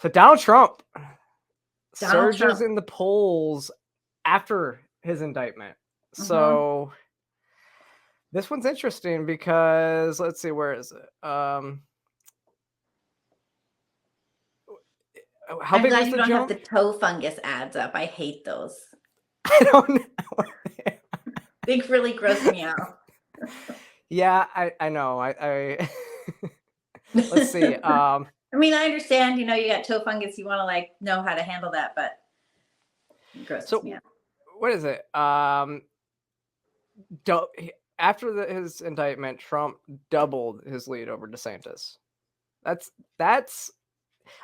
So Donald Trump Donald surges Trump. in the polls after his indictment. So this one's interesting because let's see, where is it? How I'm big glad was you the don't have jump? the toe fungus ads up. I hate those. I don't know. They really gross me out. Yeah, I know. I let's see. I mean, I understand, you got toe fungus, you want to like know how to handle that, but it grosses me So out. what is it? After his indictment, Trump doubled his lead over DeSantis. That's.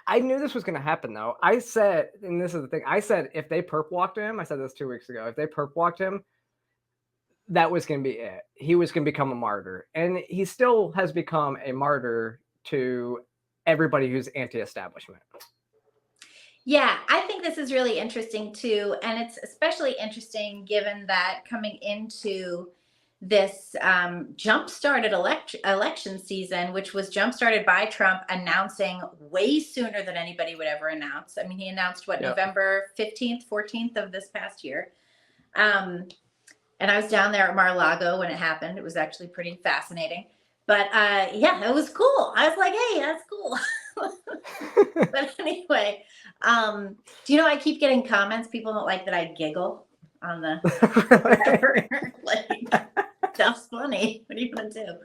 I knew this was going to happen, though. I said, and this is the thing, I said if they perp walked him, I said this 2 weeks ago, if they perp walked him, that was going to be it. He was going to become a martyr. And he still has become a martyr to everybody who's anti-establishment. Yeah, I think this is really interesting too. And it's especially interesting given that coming into this jump-started election season, which was jump-started by Trump announcing way sooner than anybody would ever announce. I mean, he announced November 15th, 14th of this past year. And I was down there at Mar-a-Lago when it happened. It was actually pretty fascinating. But yeah, it was cool. I was like, hey, that's cool. But anyway, do you know I keep getting comments? People don't like that I giggle on the whatever. Like, that's funny. What are you gonna do?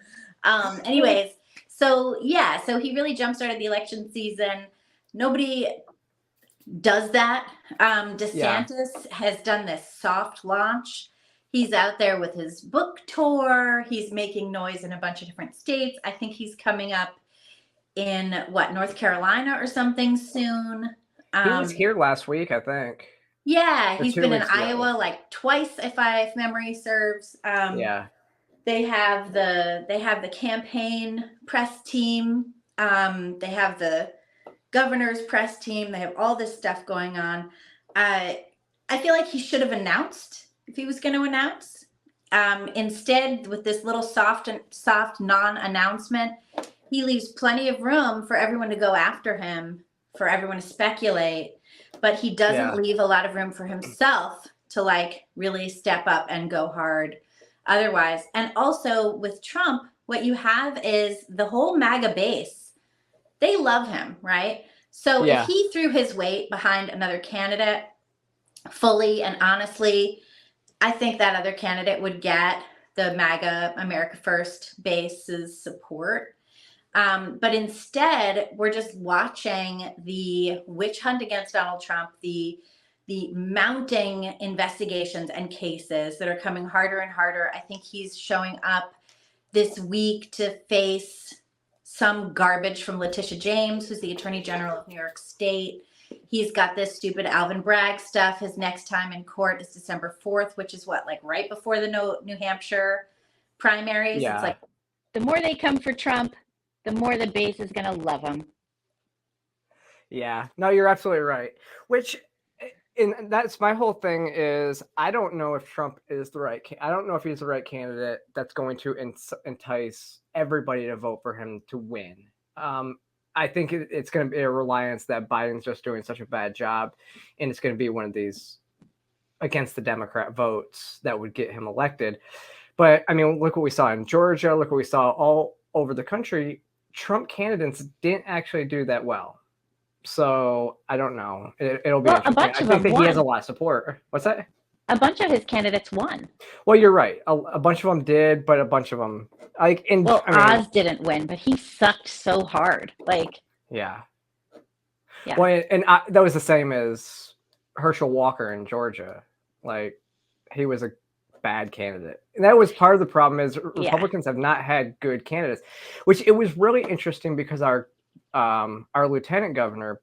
Anyways, so yeah, so he really jump-started the election season. Nobody does that. DeSantis has done this soft launch. He's out there with his book tour. He's making noise in a bunch of different states. I think he's coming up in North Carolina or something soon. He was here last week, I think. Yeah, he's been in ago. Iowa like twice, if memory serves. Yeah. They have the campaign press team. They have the governor's press team. They have all this stuff going on. I feel like he should have announced if he was going to announce. Instead, with this little soft non-announcement, he leaves plenty of room for everyone to go after him, for everyone to speculate, but he doesn't leave a lot of room for himself to like really step up and go hard otherwise. And also with Trump, what you have is the whole MAGA base. They love him, right? So if he threw his weight behind another candidate fully and honestly, I think that other candidate would get the MAGA America First base's support. But instead, we're just watching the witch hunt against Donald Trump, the mounting investigations and cases that are coming harder and harder. I think he's showing up this week to face some garbage from Letitia James, who's the Attorney General of New York State. He's got this stupid Alvin Bragg stuff. His next time in court is December 4th, which is right before the New Hampshire primaries. Yeah. It's like the more they come for Trump, the more the base is going to love him. Yeah. No, you're absolutely right. And that's my whole thing is I don't know if Trump is I don't know if he's the right candidate that's going to entice everybody to vote for him to win. I think it's going to be a reliance that Biden's just doing such a bad job, and it's going to be one of these against the Democrat votes that would get him elected. But I mean, look what we saw in Georgia. Look what we saw all over the country. Trump candidates didn't actually do that well. So I don't know. It'll be interesting. I think that he has a lot of support. What's that? A bunch of his candidates won. Well, you're right. A bunch of them did, but a bunch of them Oz didn't win, but he sucked so hard. Yeah. Well, and that was the same as Herschel Walker in Georgia. He was a bad candidate, and that was part of the problem. Is Republicans have not had good candidates, which it was really interesting because our lieutenant governor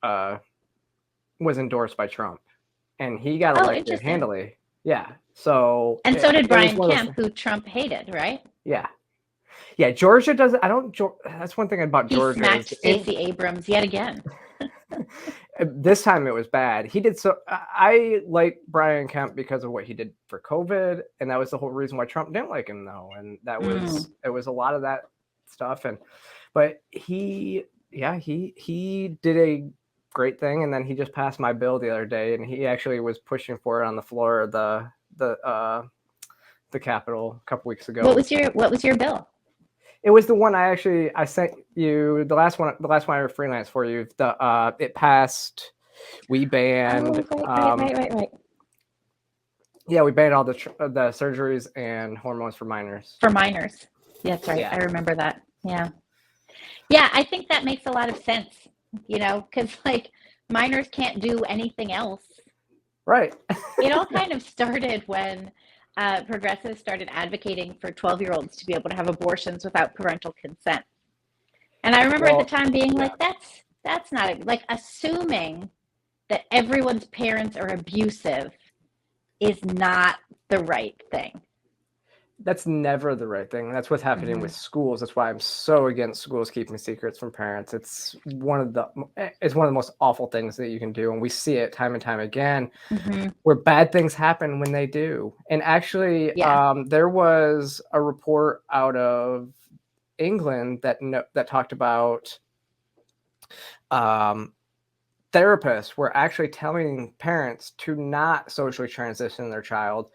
was endorsed by Trump, and he got elected handily. Yeah. So so did Brian Kemp, who Trump hated, right? Yeah. Yeah. Georgia doesn't. That's one thing about Georgia. He smacked Stacey Abrams yet again. This time it was bad. He did so. I like Brian Kemp because of what he did for COVID, and that was the whole reason why Trump didn't like him, though. And that was it was a lot of that stuff. But he did great thing. And then he just passed my bill the other day, and he actually was pushing for it on the floor of the Capitol a couple weeks ago. What was your bill? It was the one I sent you, the last one I freelanced for you. It passed. We banned. Right. Yeah, we banned all the surgeries and hormones for minors. For minors. That's right. Yeah. I remember that. Yeah. Yeah, I think that makes a lot of sense, because like minors can't do anything else. Right. It all kind of started when progressives started advocating for 12-year-olds to be able to have abortions without parental consent. And I remember at the time being like, that's not like assuming that everyone's parents are abusive is not the right thing. That's never the right thing. That's what's happening with schools. That's why I'm so against schools keeping secrets from parents. It's one of the most awful things that you can do, and we see it time and time again, where bad things happen when they do. And actually, there was a report out of England that talked about therapists were actually telling parents to not socially transition their child.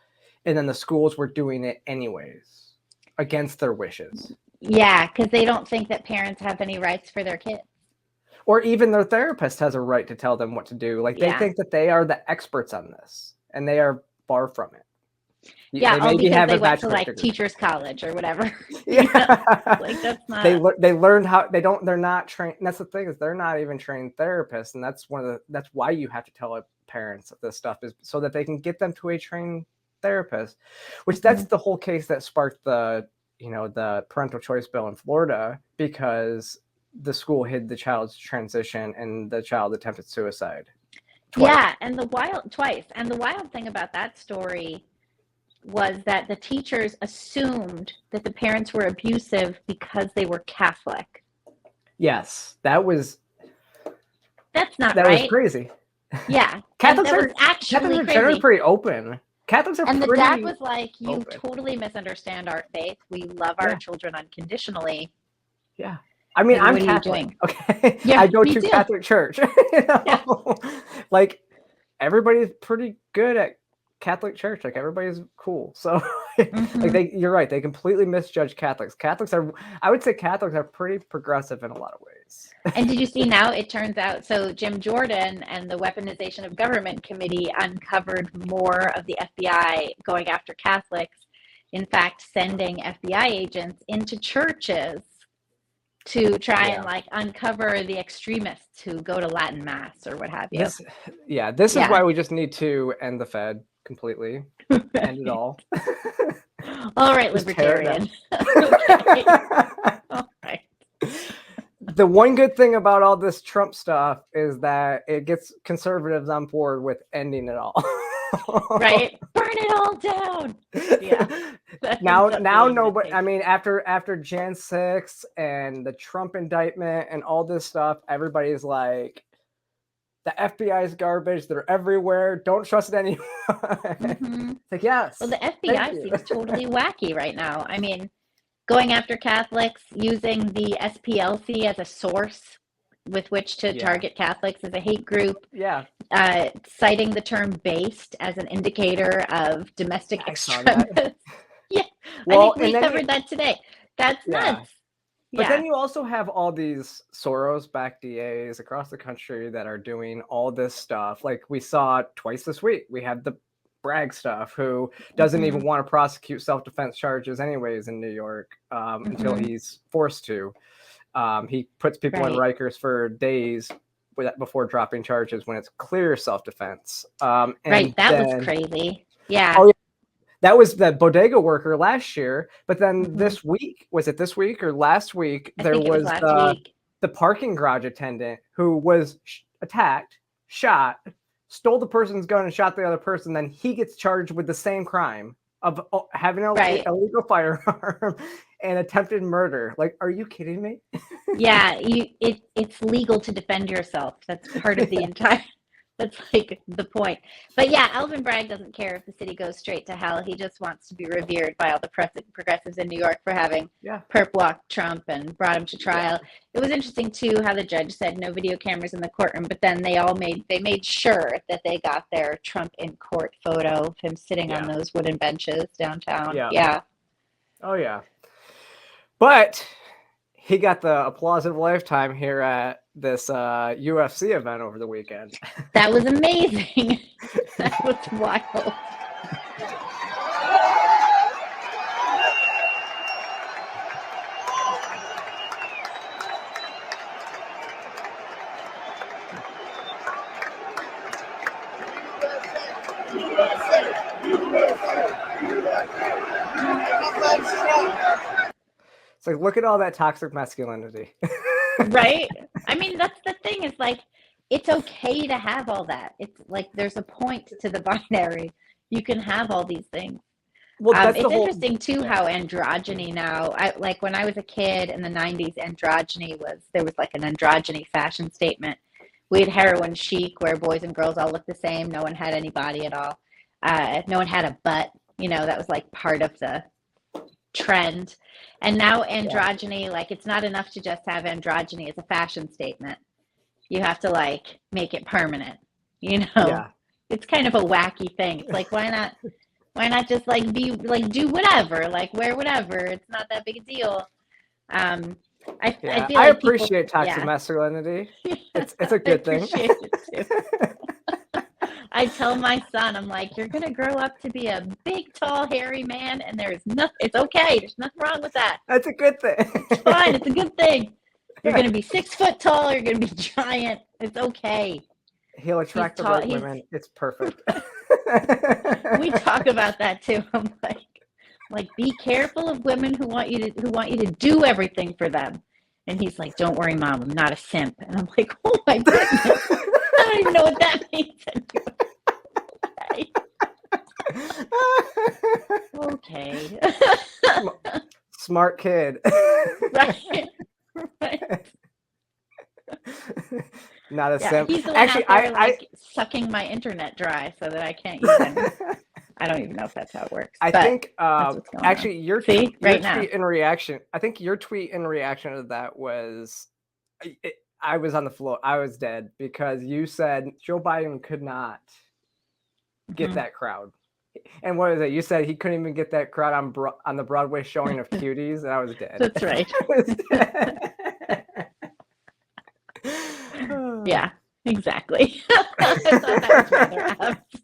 And then the schools were doing it anyways, against their wishes. Yeah, because they don't think that parents have any rights for their kids. Or even their therapist has a right to tell them what to do. Like they think that they are the experts on this, and they are far from it. Yeah, all because they went to like teachers college or whatever. Yeah, like that's not. They learned how they're not trained. That's the thing, is they're not even trained therapists, and that's why you have to tell parents this stuff, is so that they can get them to a trained therapist. Which that's the whole case that sparked the parental choice bill in Florida, because the school hid the child's transition and the child attempted suicide twice. Yeah, and the wild thing about that story was that the teachers assumed that the parents were abusive because they were Catholic. Yes, that's not right. That was crazy. Yeah, Catholics are generally pretty open. Catholics are and pretty the dad was like, "You open. Totally misunderstand our faith. We love our children unconditionally." Yeah, I mean, I'm Catholic. Okay, yeah, I go to Catholic church. Like everybody's pretty good at Catholic church. Like everybody's cool. So like you're right. They completely misjudge Catholics. I would say Catholics are pretty progressive in a lot of ways. And did you see now? It turns out, so Jim Jordan and the Weaponization of Government Committee uncovered more of the FBI going after Catholics. In fact, sending FBI agents into churches to try and like uncover the extremists who go to Latin Mass or what have you. This is why we just need to end the Fed completely. End it all. All right, libertarian. All right. The one good thing about all this Trump stuff is that it gets conservatives on board with ending it all. Right? Burn it all down. Yeah. Now nobody, I mean, after Jan 6 and the Trump indictment and all this stuff, everybody's like, the FBI is garbage. They're everywhere. Don't trust anyone. It's like, yes. Well, the FBI seems totally wacky right now. I mean, going after Catholics, using the SPLC as a source with which to target Catholics as a hate group. Yeah. Citing the term based as an indicator of domestic extremism. Yeah. Well, I think we covered that today. That's nuts. But then you also have all these Soros-backed DAs across the country that are doing all this stuff. Like we saw twice this week. We had the Bragg stuff, who doesn't even want to prosecute self-defense charges anyways in New York until he's forced to. He puts people in Rikers for days before dropping charges when it's clear self-defense. That was crazy. Yeah. Oh, yeah. That was the bodega worker last year. But then this week, was it this week or last week? There was the parking garage attendant who was attacked, shot, stole the person's gun and shot the other person. Then he gets charged with the same crime of having an illegal firearm and attempted murder. Like, are you kidding me? Yeah, it's legal to defend yourself. That's part of the entire. That's like the point. But yeah, Alvin Bragg doesn't care if the city goes straight to hell. He just wants to be revered by all the progressives in New York for having perp walked Trump and brought him to trial. It was interesting too how the judge said no video cameras in the courtroom, but then they made sure that they got their Trump in court photo of him sitting on those wooden benches downtown. Yeah. Oh yeah. But he got the applause of a lifetime here at this UFC event over the weekend. That was amazing. That was wild. It's like, look at all that toxic masculinity. Right? I mean, that's the thing, is like, it's okay to have all that. It's like, there's a point to the binary. You can have all these things. Well, it's interesting too how androgyny now, like when I was a kid in the 90s, there was like an androgyny fashion statement. We had heroin chic, where boys and girls all looked the same. No one had any body at all. No one had a butt. That was like part of the trend. And now androgyny, like, it's not enough to just have androgyny as a fashion statement. You have to like make it permanent. It's kind of a wacky thing. It's like, why not just like be like, do whatever, like wear whatever. It's not that big a deal. I feel like I appreciate toxic masculinity. It's a good thing. I tell my son, I'm like, you're gonna grow up to be a big, tall, hairy man, and it's okay. There's nothing wrong with that. That's a good thing. It's fine. It's a good thing. You're gonna be 6 foot tall. You're gonna be giant. It's okay. He'll attract the right women. It's perfect. We talk about that too. I'm like, be careful of women who want you to do everything for them. And he's like, don't worry, Mom, I'm not a simp. And I'm like, oh my goodness, I don't even know what that means anyway. Okay. Smart kid. Right. Not a simp. He's the one actually out there, sucking my internet dry so that I can't use it. I don't even know if that's how it works. I think actually your tweet in reaction. I think your tweet in reaction to that was, I was on the floor. I was dead because you said Joe Biden could not get that crowd. And what is it? You said he couldn't even get that crowd on the Broadway showing of Cuties, and I was dead. That's right. I was dead. Yeah, exactly. I thought that was rather apt.